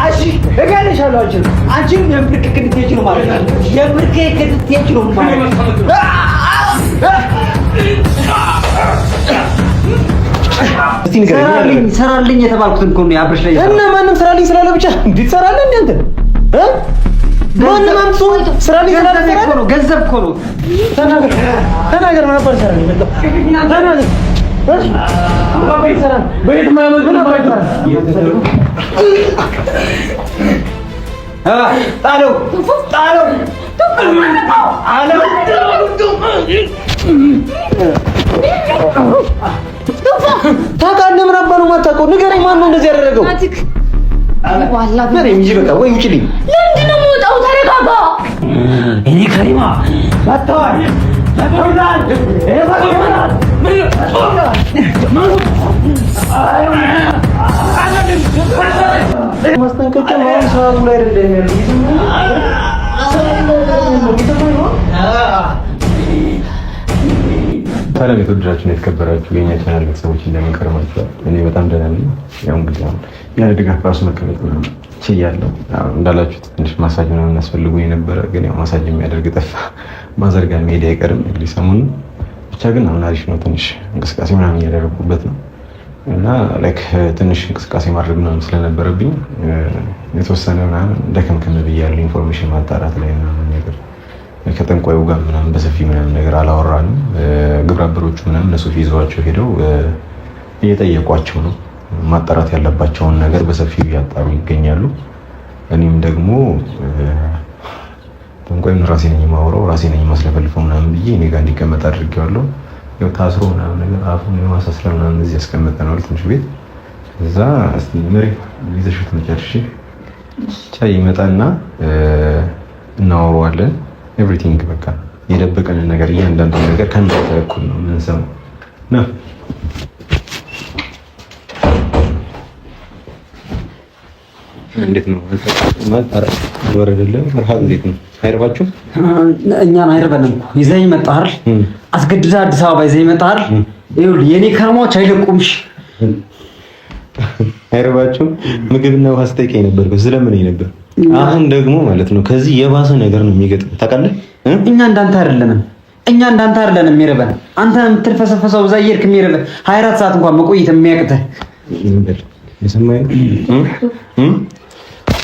እሺ እገልሻለሁ። አንቺም የምርክ ክትቴች ነው ማለት ነው። የምርክ ክትቴች ነው ማለት ነው። እስቲ ንገረኝ። ሰራልኝ የተባልኩትን እኮ ነው አብርሽ ላይ እና ማንም ሰራልኝ ስላለ ብቻ እንዴት ሰራለህ እንዴ አንተ? ማንም አምጡ ሰራልኝ ስላለ እኮ ነው ገንዘብ እኮ ነው። ተናገር ምን ነበር ሰራልኝ መጣ ተናገር በየት ማመድ ነው ባይተራ ጣለው ታውቃለህ ምን አባሉ ማታውቀው ንገረኝ። ማን ነው እንደዚህ ያደረገው? ዋላ በሬ እንጂ በቃ ወይ ውጪልኝ። ለምንድን ነው የምወጣው? ተረጋጋ። እኔ ከሪማ ባታዋል ተቆራል እባክህ ማስጠንቀቂያ ነው ሰው ላይ አይደለም ሰላም የተወደዳችሁ ነው የተከበራችሁ የኛ ቻናል ቤተሰቦች እንደምን ከረማችኋል? እኔ በጣም ደህና ነኝ። ያው እንግዲህ ያለ ድጋፍ ራሱ መቀመጥ ነው ችያለሁ። እንዳላችሁት ትንሽ ማሳጅ ምናምን ያስፈልጉኝ ነበረ፣ ግን ያው ማሳጅ የሚያደርግ ጠፋ። ማዘርጋ መሄድ አይቀርም እንግዲህ ሰሞኑን ብቻ ግን አሁን አሪፍ ነው። ትንሽ እንቅስቃሴ ምናምን እያደረጉበት ነው እና ላይክ ትንሽ እንቅስቃሴ ማድረግ ምናምን ስለነበረብኝ የተወሰነ ምናምን ደከምከም ብያለሁ። ኢንፎርሜሽን ማጣራት ላይ ምናምን ነገር ከጠንቋዩ ጋር ምናምን በሰፊ ምናምን ነገር አላወራንም። ግብረ አበሮቹ ምናምን እነሱ ይዘዋቸው ሄደው እየጠየቋቸው ነው። ማጣራት ያለባቸውን ነገር በሰፊው እያጣሩ ይገኛሉ። እኔም ደግሞ ጠንቋዩን ራሴ ነኝ የማወራው ራሴ ነኝ የማስለፈልፈው ምናምን ብዬ እኔ ጋር እንዲቀመጥ አድርጌዋለሁ። ያው ታስሮ ምናምን ነገር አፉን የማሳስረ ምናምን እዚህ ያስቀመጠነዋል ትንሽ ቤት። እዛ እስቲ መሬት ይዘሽው ትመጫለሽ። ቻይ ይመጣና እናወራዋለን። ኤቭሪቲንግ በቃ የደበቀንን ነገር እያንዳንዱ ነገር ከእናንተ እኩል ነው የምንሰማው ነው። እንዴት ነው ወረደልህ? መርሃብ እንዴት ነው? አይረባችሁም? እኛን አይረበንም። ይዘኝ መጣህ አይደል? አስገድደህ አዲስ አበባ ይዘኝ መጣህ አይደል? ይኸውልህ የኔ ከርማዎች አይለቁምሽ። አይረባችሁም? ምግብና ውሃ ስጠይቀኝ ነበር፣ ስለምንኝ ነበር። አሁን ደግሞ ማለት ነው ከዚህ የባሰ ነገር ነው የሚገጥም። ታውቃለህ? እኛ እንዳንተ አይደለንም። እኛ እንዳንተ አይደለንም የሚረበን። አንተ የምትልፈሰፈሰው እዛ እየሄድክ የሚረበን 24 ሰዓት እንኳን መቆየት የሚያቅተህ የሰማኸኝ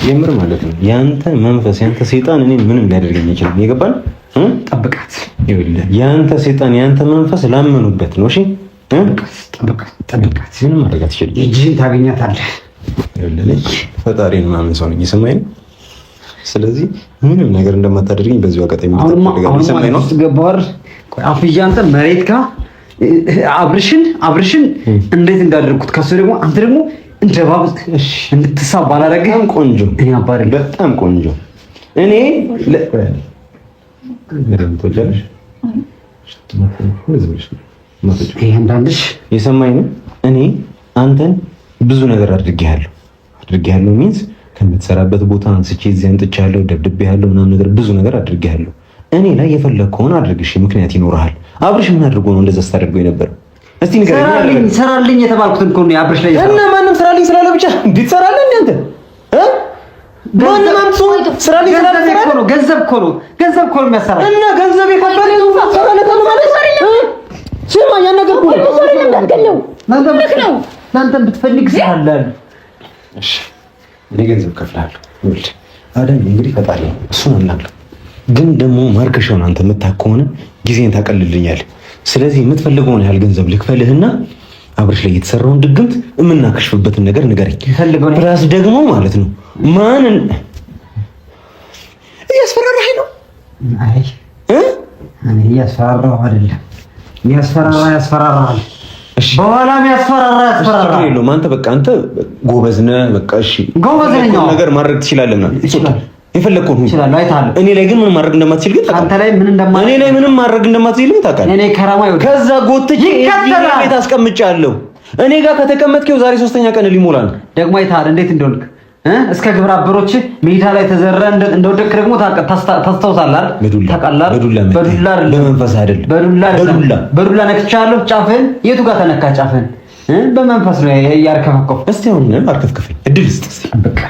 የምር ማለት ነው። ያንተ መንፈስ ያንተ ሰይጣን እኔ ምንም ሊያደርገኝ ይችላል። ይገባል? ጠብቃት። ይኸውልህ ያንተ ሰይጣን ያንተ መንፈስ ላመኑበት ነው። እሺ ጠብቃት። ምንም ማድረግ አትችልም። እጅህን ታገኛታለህ። ይኸውልህ ፈጣሪን ማመን ሰው ነኝ። የሰማኸኝ? ስለዚህ ምንም ነገር እንደማታደርገኝ በዚሁ አጋጣሚ ተፈልጋለሁ። የሰማኸኝ ነው? ገባር አፍያ አንተ መሬት ጋር አብርሽን እንዴት እንዳደረኩት ከሱ ደግሞ አንተ ደግሞ እንደባብ እንድትሳብ ባላደረገ ቆንጆ እኔ አባሪ በጣም ቆንጆ እኔ ለምን ተወጃለሽ? ይሄ እንዳንድሽ የሰማኸኝ ነው? እኔ አንተን ብዙ ነገር አድርጌያለሁ ሚንስ ከምትሰራበት ቦታ አንስቼ እዚህ አንጥቻለሁ፣ ደብድቤያለሁ፣ ምናምን ነገር ብዙ ነገር አድርጌያለሁ። እኔ ላይ የፈለግከውን አድርግሽ፣ ምክንያት ይኖርሃል። አብርሽ ምን አድርጎ ነው እንደዛ ስታደርገው የነበረ? እስቲ ንገረኝ። ሰራልኝ የተባልኩትን እኮ ነው አብርሽ ላይ እና ማንም ሰራልኝ ስላለ ብቻ እንዴት ሰራለህ እንዴ አንተ? ማንም አምጡ ሰራልኝ ስላለ ነው ገንዘብ እኮ ነው የሚያሰራ እና ገንዘብ የከፈለ ነው ሰራልኝ ማለት ስማ ያነገርኩህ ነው። እናንተም ብትፈልግ ሰራለህ። እሺ እኔ ገንዘብ ከፍላለሁ። ወልድ አዳም እንግዲህ ፈጣሪ ነው እሱን አምናለሁ። ግን ደግሞ ማርከሻውን አንተ የምታውቅ ከሆነ ጊዜን ታቀልልኛለህ። ስለዚህ የምትፈልገውን ያህል ገንዘብ ልክፈልህና አብርሽ ላይ የተሰራውን ድግምት የምናከሽፍበትን ነገር ንገረኝ። ፕላስ ደግሞ ማለት ነው ማንን እያስፈራራህ ነው? አይ እኔ እያስፈራራሁ አይደለም። ያስፈራራሃል። በኋላም ያስፈራራል። የለውም አንተ በቃ አንተ ጎበዝ ነህ። በቃ እሺ ጎበዝ ነኝ ነገር ማድረግ ትችላለህ እና የፈለግከውን ሁሉ ይችላል። አይታለ እኔ ላይ ግን ምን ማድረግ እንደማትችል ግን አንተ ላይ ምን እንደማትችል እኔ ላይ ምንም ማድረግ እንደማትችል ግን ታውቃለህ። እኔ ከራማ ይወድ ከዛ ጎትቼ ቤት አስቀምጫለሁ። እኔ ጋር ከተቀመጥከው ዛሬ 3ኛ ቀን ሊሞላ ነው። ደግሞ አይታለ እንዴት እንደሆንክ እስከ ግብረ አበሮች ሜዳ ላይ ተዘረ እንደወደክ ደግሞ ታስታውሳለህ አይደል? ታውቃለህ። በዱላ በመንፈስ አይደል? በዱላ ነክቻለሁ። ጫፍህን የቱ ጋር ተነካ? ጫፍህን በመንፈስ ነው ያርከፈከው። እስቲ አሁን አርከፍከፈኝ እድል እስቲ በቃ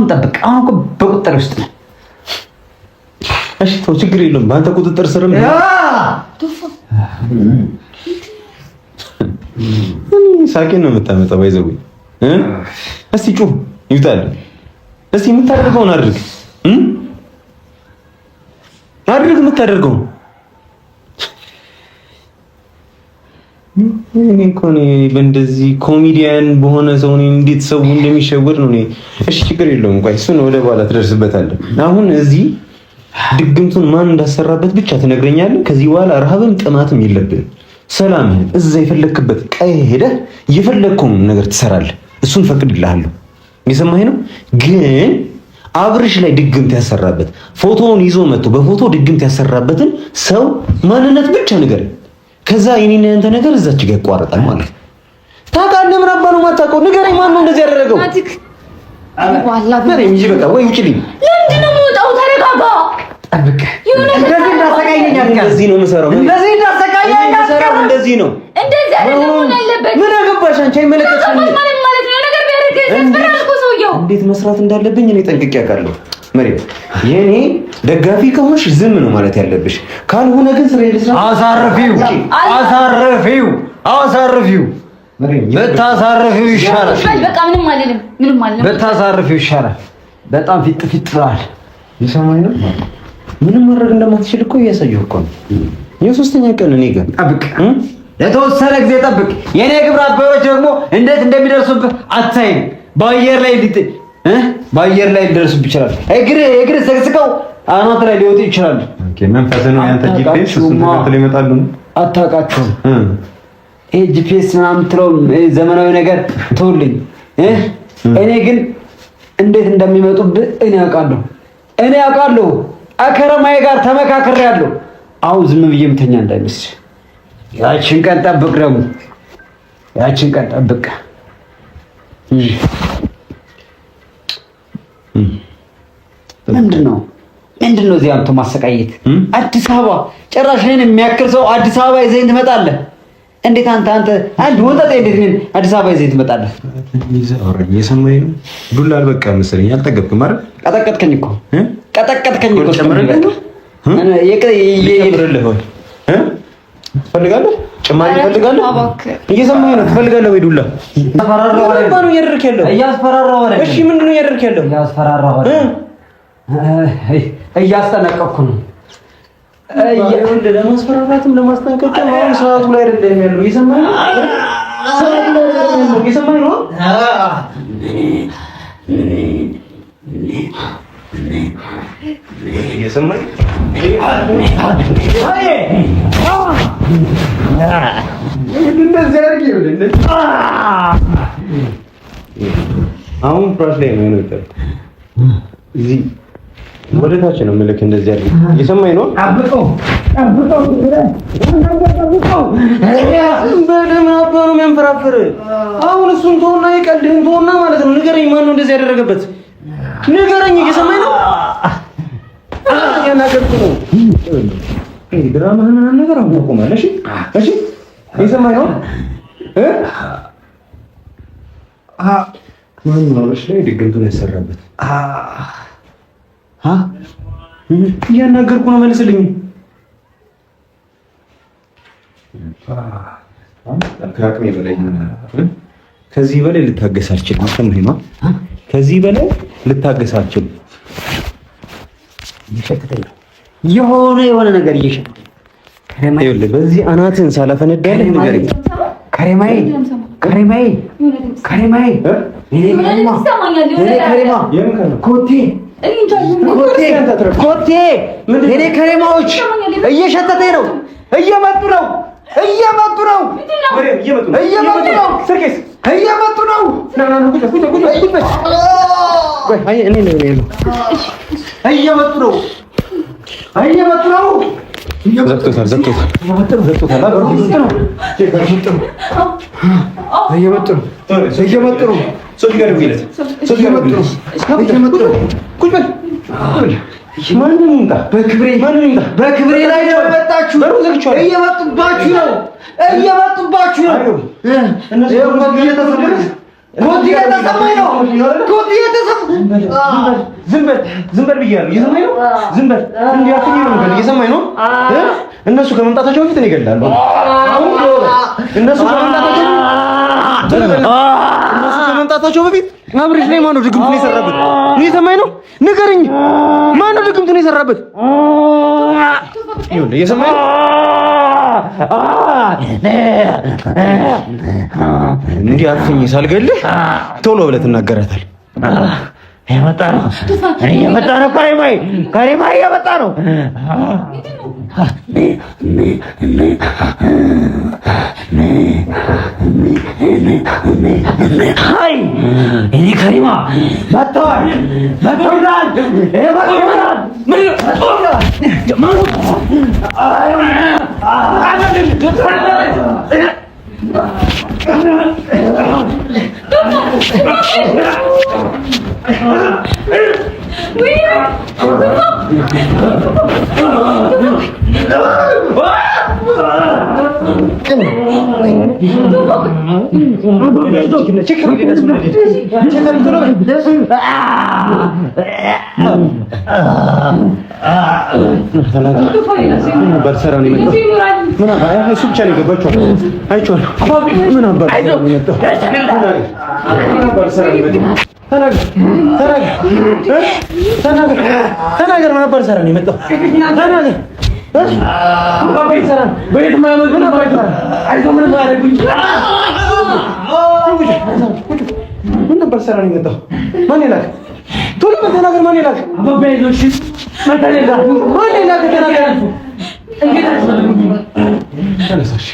ጠብቅ። አሁን እኮ በቁጥጥር ውስጥ ነው። እሺ ተው፣ ችግር የለውም። በአንተ ቁጥጥር ስርም ሳቄን ነው የምታመጣው። ባይዘው እስቲ ጩህ ይውጣል። እስቲ የምታደርገውን አድርግ አድርግ የምታደርገውን። እኔ እኮ በእንደዚህ ኮሜዲያን በሆነ ሰው እንዴት ሰው እንደሚሸወድ ነው። እሺ ችግር የለውም። ቆይ እሱን ወደ በኋላ ትደርስበታለህ። አሁን እዚህ ድግምቱን ማን እንዳሰራበት ብቻ ትነግረኛለህ። ከዚህ በኋላ ረሃብም ጥማትም የለብንም። ሰላምህን እዛ የፈለክበት ቀይ ሄደህ የፈለግከውን ነገር ትሰራለህ። እሱን ፈቅድልሃለሁ። የሰማኸኝ ነው። ግን አብርሽ ላይ ድግምት ያሰራበት ፎቶውን ይዞ መጥቶ በፎቶ ድግምት ያሰራበትን ሰው ማንነት ብቻ ንገረኝ። ከዛ የኔና ያንተ ነገር እዛች ጋር ይቋረጣል ማለት ነው። ታውቃለህ? ምን አባሉ ማታውቀው ንገረኝ። ማን ነው እንደዚህ ያደረገው? እንጂ በቃ ወይ ውጪልኝ። ለምንድን ነው የምወጣው? ተረጋጋ። ጠብቅ። እንደዚህ እንዳሰቃየኝ አትቀር። እንደዚህ ነው የምሰራው። እንደዚህ እንዳሰቃየኝ አትቀር። እንደዚህ ነው። እንደዚህ አይደለም ሆነ ያለበት። ምን አገባሽ አንቺ? አይመለከትሽም ማለት ነው። ነገር ቢያደርግ ያስፈራል እኮ ሰውየው። እንዴት መስራት እንዳለብኝ እኔ ጠንቅቄ አውቃለሁ። መሬት የኔ ደጋፊ ከሆንሽ ዝም ነው ማለት ያለብሽ። ካልሆነ ግን ስራ ይልስራ። አሳርፊው፣ አሳርፊው፣ አሳርፊው። በታሳርፊው ይሻላል። በቃ ምንም አልልም፣ ምንም አልልም። በታሳርፊው ይሻላል። በጣም ፊት ብሏል። ይሰማኝ ነው። ምንም ማድረግ እንደማትችል እኮ እያሳየሁ እኮ ነው። የሶስተኛ ቀን እኔ ጋር ጠብቅ፣ ለተወሰነ ጊዜ ጠብቅ። የኔ ግብረ አበሮች ደግሞ እንዴት እንደሚደርሱብህ አታይም። በአየር ላይ ሊደርሱብህ ይችላል። እግር ዘግዝቀው አናት ላይ ሊወጡ ይችላሉ። ኦኬ መንፈስ ነው ያንተ ጂፒኤስ ተከትሎ ይመጣሉ። አታውቃቸውም። ይሄ ጂፒኤስ ምናምን ትለው ዘመናዊ ነገር ተውልኝ። እኔ ግን እንዴት እንደሚመጡብህ እኔ አውቃለሁ። አከረማዬ ጋር ተመካክሬያለሁ። አሁን ዝም ብዬ የምተኛ እንዳይመስል። ያችን ቀን ጠብቅ፣ ደግሞ ያችን ቀን ጠብቅ። ምንድን ነው እዚህ አምቶ ማሰቃየት? አዲስ አበባ ጭራሽ እኔን የሚያክል ሰው አዲስ አበባ ይዘኝ ትመጣለህ? እንዴት አንተ አንድ ወጣት እንዴት ነኝ አዲስ አበባ ይዘኝ ትመጣለህ? የሰማኸኝ ነው። ዱላ አልበቃ መሰለኝ። አልጠገብክም አይደል? ቀጠቀጥከኝ እኮ ጨምርልህ ትፈልጋለህ? ጭማሪ ትፈልጋለህ? እየሰማኸኝ ነው። ትፈልጋለህ ወይ ዱላ? እሺ ምንድን ነው እያደረክ ያለው? እያስጠነቀቅኩ ነው። ለማስፈራራትም ለማስጠንቀቅም አሁን ሰዓቱ ላይ አይደለም ያለው። እየሰማኸኝ ነው? እየሰማኸኝ ነው? አሁን ፍራሽ ላይ ነው ያለው። እዚህ ወደ ታች ነው መልክ እንደዚህ ያለው። እየሰማኸኝ ነው? አብቀው በደም አባሩ የሚያንፈራፍር አሁን እሱን ተውና የቀልድህን ተውና ማለት ነው። ንገረኝ፣ ማን ነው እንደዚህ ያደረገበት? ንገረኝ። እየሰማኸኝ ነው? ያናገርኩ ነው። ድራማህን ምናምን ነገር አሁን አቁማል። እሺ እየሰማኸኝ ነው? ማን ነው አብርሽ ላይ ድግምቱን ያሰራበት? እያናገርኩ ነው። መልስልኝ። ከአቅሜ በላይ ከዚህ በላይ ልታገስ አልችልም። ሰማኸኝ ነው? ከዚህ በላይ ልታገስ አልችልም። የሆነ ነገር እየሸተተኝ ይኸውልህ፣ በዚህ አናትን ሳላፈነዳልህ ንገረኝ። ከሬማዬ ኮቴ እኔ ከሬማዎች እየሸተተኝ ነው። እየመጡ ነው። ዘግቶታል። በክብሬ ላይ ነው የመጣችሁ። እየመጡባችሁ ነው። ኮቴ እየተሰማኝ ነው። ዝም በል ብያለሁ። እየሰማኝ ነው? ዝም በል እንዲያፍኝ ነው ነገር እየሰማኝ ነው? እነሱ ከመምጣታቸው በፊት እኔ እገላለሁ። እነሱ ከመምጣታቸው በፊት አብሬሽ ላይ ማነው ድግምቱን የሰራበት? እየሰማኝ ነው? ንገረኝ፣ ማነው ድግምቱን የሰራበት? ይኸውልህ እየሰማኝ ነው? እንዲህ አፍኝ ሳልገልህ ቶሎ ብለህ ትናገራታለህ። የመጣ ነው እየመጣ ነው። ከሪማይ እየመጣ ነው። አይ እኔ ከሪማ መጥተዋል። ተናገር ምን ነበር ሰራ ነው የመጣው? ተናገር ምን ነበር ሰራ ነው የመጣው? ማን ይላክ? ቶሎ ተናገር። ማን ይላክ? አባባ ይዞሽ ማን ይላክ? ተናገር። ተነሳሽ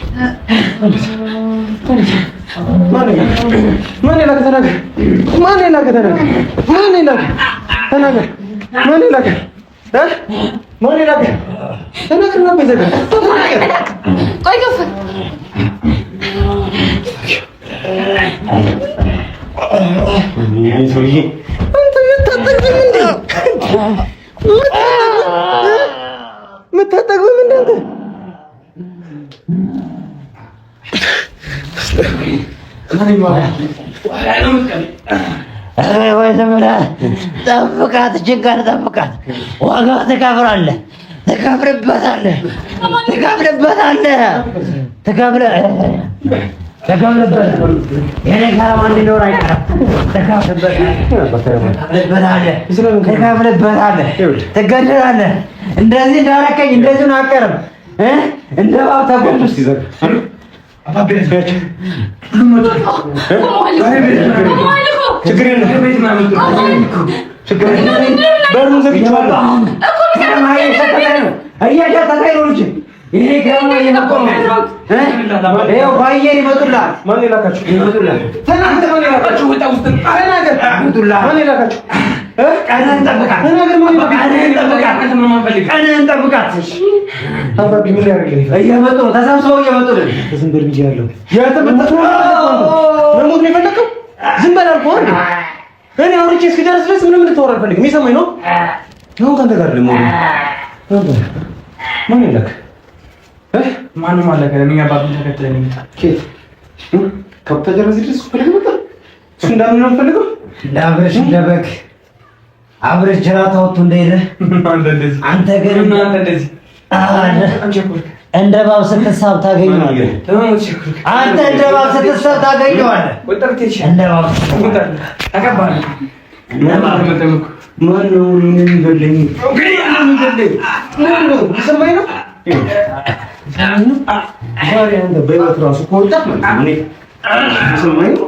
ማን ይላክ? ተናገር። ማን ይላክ? ተናገር። ማን ይላክ? ተናገር። ማን ይላክ? ማን ይላክ? ተናገር። ነው በዘጋ ቆይ ገፍ ምን ሰውዬ አንተ የምታጠቅም እንዴ? የምታጠቅም እንዴ? ወይ ዘመዳ ጠብቃት፣ ችግር ጠብቃት። ዋጋ ትከፍላለህ፣ ትከፍልበታለህ። የኔ ካራማ እንዲኖር አይቀርም። ትከፍልበታለህ፣ ትገድላለህ። እንደዚህ እንዳረከኝ እንደዚህ ነው አቀርም እንደ ባብ ተጎድስ ችግር የለም። በሩን ዘግቼዋለሁ። ባየር ይመጡልሃል። ማን የላካችሁ? ቀንህን ጠብቃት። እየመጡ ነው፣ ተሰብስበው እየመጡ ነው። ዝም በል ብያለሁ። መሞት ነው የፈለከው? ዝም በል አልኩህ አይደል? እኔ አውርቼ እስክጨርስ ድረስ ምንም እንድታወራ አልፈልግም። የሰማኝ ነው። አሁን ከአንተ ጋር ደግሞ ማን ይላክ? ማንም አለከ? እኔ አባቱን ተከትለኝ ኬት ከብተጀረስ ድረስ ፈልግ መጣ። እሱ እንዳምን ነው ፈልገው እንዳብረሽ እንደበግ አብረሽ ጅራት አውጥቶ እንደሄደ አንተ ግን እንደዚህ እንደ እባብ ስትሳብ ታገኘዋለህ። አንተ እንደ እባብ ስትሳብ ታገኘዋለህ። እንደ እባብ ማነው የሚገለኝ? ሰማኝ ነው ዛሬ አንተ በህይወት ራሱ ከወጣት ማለት ነው። ሰማኝ ነው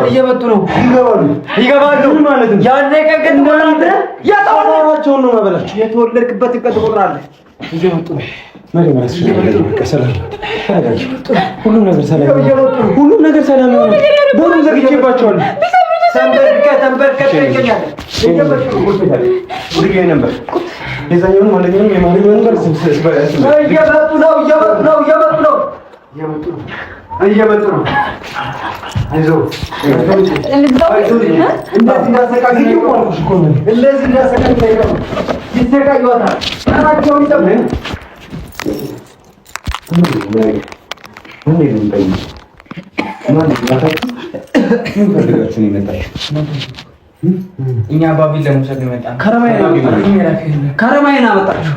እየመጡ ነው። ይገባሉ ማለት ነው። ያኔ ቀን ግን ያጣዋቸውን ነው ማበላችሁ። የተወለድክበትን ቀን ትቆጥራለህ። እየመጡ ነው። ሁሉም ነገር ሰላም ነው። በሩን ዘግቼባቸዋለሁ። እኛ ባቢል ለሙሰድ ይመጣ ከረማይን አመጣችሁ።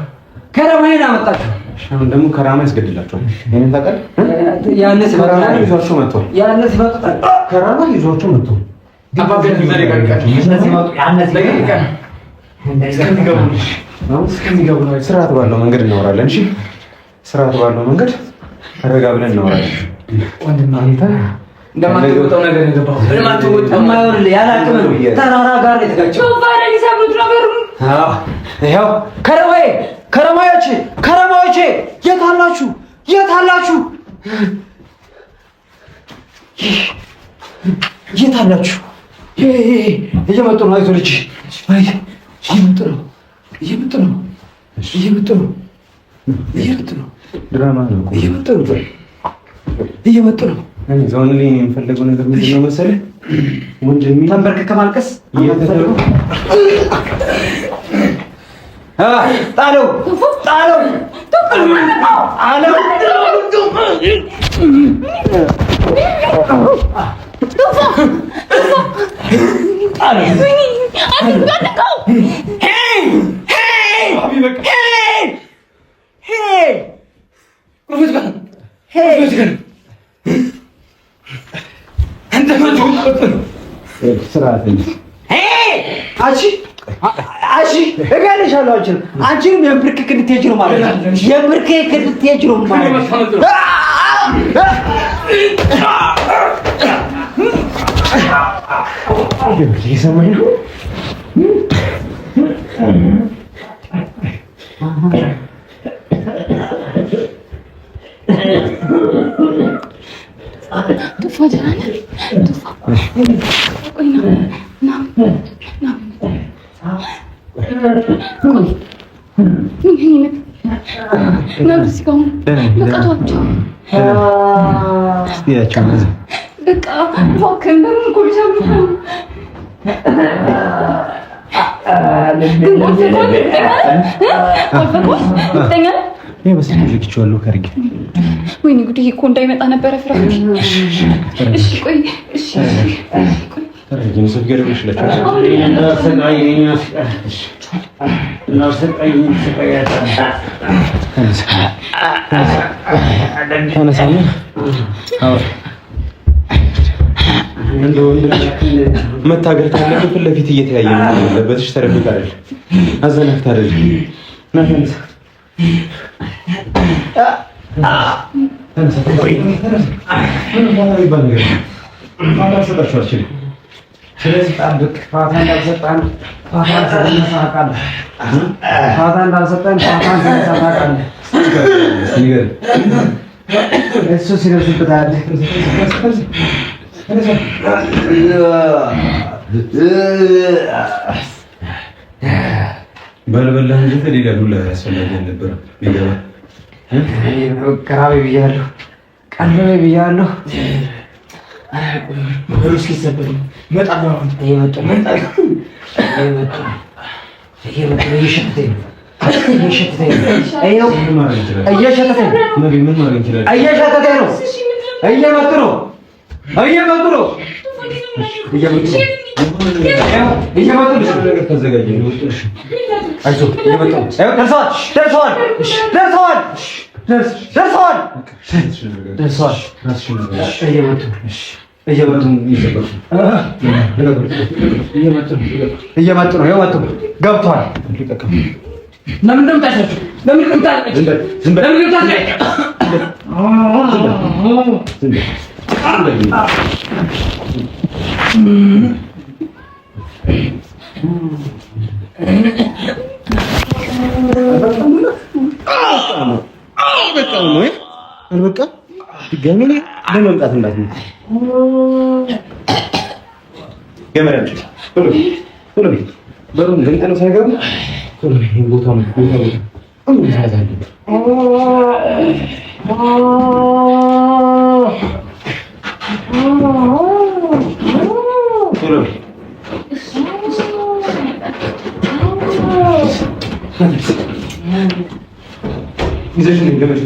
አሁን ደግሞ ከራማ ያስገድላቸዋል። ይሄን ታውቃለህ? ያነስ ይዟቸው መጥቷል። ከራማ ይዟቸው መጥቷል። ስርዓት ባለው መንገድ እናወራለን። እሺ፣ ስርዓት ባለው መንገድ ረጋ ብለን እናወራለን። እንደማትወጣው ነገር የገባው እንደማትወጣው ያላቅም ተራራ ጋር የተጋጨው ይኸው ከረማዮቼ የት አላችሁ? እየመጡ ነው። አይዞህ ልጅ፣ እየመጡ ነው። ድራማ ነው። እየመጡ ነው። ዛውን ላይ የምፈልገው ነገር ምንድን ነው መሰለህ? ወንድሜ ተንበርክከ ማልቀስ ጣለው አንቺንም የምርክክ እንድትሄጂ ነው ማለት ነው። የምርክክ እንድትሄጂ ነው ማለት ነው። እየሰማኝ ነው። ወይኔ ጉድ! እኮ እንዳይመጣ ነበረ ፍራሽ። እሺ ቆይ እሺ ተረጅም ሰገደሽ ለቻለ መታገል ካለብህ ፊት ለፊት እየተያየ ነው ያለበትሽ። ተረብካ አይደል? አዘናግታ አይደል? ናፈንስ ስለዚህ ጠብቅ። ፋታ እንዳልሰጠን እሱ ሲደርስበት አያለህ። ባልበላህ እንጂ ሌላ ዱላ ያስፈልግ ነበር። ቀራቤ ብያለሁ፣ ቀረቤ ብያለሁ። እስኪ ሰበኝ መጣ እየመጡ ነው። ገብቷል። ለምን እንደምታሻቸው ለምን ድጋሚ ለመምጣት እንዳትመጣ ገመድ አምጪ ቶሎ ቶሎ በሩን ገንጥለው ሳይገቡ ቶሎ ቦታውን ይዘሽ ነው ገመድ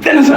ተነሳ